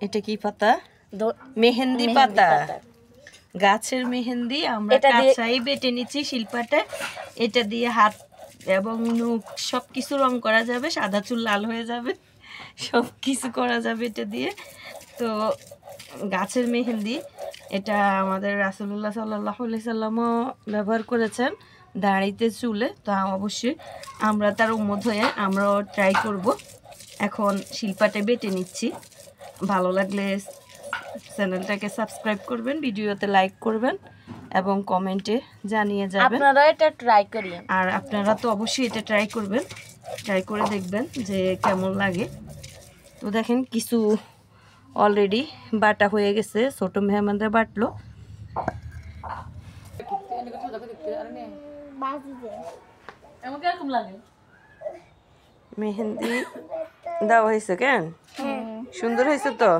এটা কি পাতা? মেহেন্দি পাতা, গাছের মেহেন্দি। আমরা কাঁচাই বেটে নিচ্ছি শিলপাটে। এটা দিয়ে হাত এবং মুখ সবকিছু রং করা যাবে, সাদা চুল লাল হয়ে যাবে, সব কিছু করা যাবে এটা দিয়ে। তো গাছের মেহেন্দি এটা আমাদের রাসূলুল্লাহ সাল্লাল্লাহু আলাইহি সাল্লামও ব্যবহার করেছেন দাড়িতে, চুলে। তো অবশ্যই আমরা তার উম্মত হয়ে আমরাও ট্রাই করব। এখন শিলপাটে বেটে নিচ্ছি। ভালো লাগলে চ্যানেলটাকে সাবস্ক্রাইব করবেন, ভিডিওতে লাইক করবেন এবং কমেন্টে জানিয়ে যাবেন আপনারা এটা ট্রাই করিয়েন। আর আপনারা তো অবশ্যই এটা ট্রাই করবেন, ট্রাই করে দেখবেন যে কেমন লাগে। তো দেখেন কিছু অলরেডি বাটা হয়ে গেছে, ছোট মেহমানরা বাটলো। মেহেন্দি দেওয়া হয়েছে কেন? সুন্দর হয়েছে তো?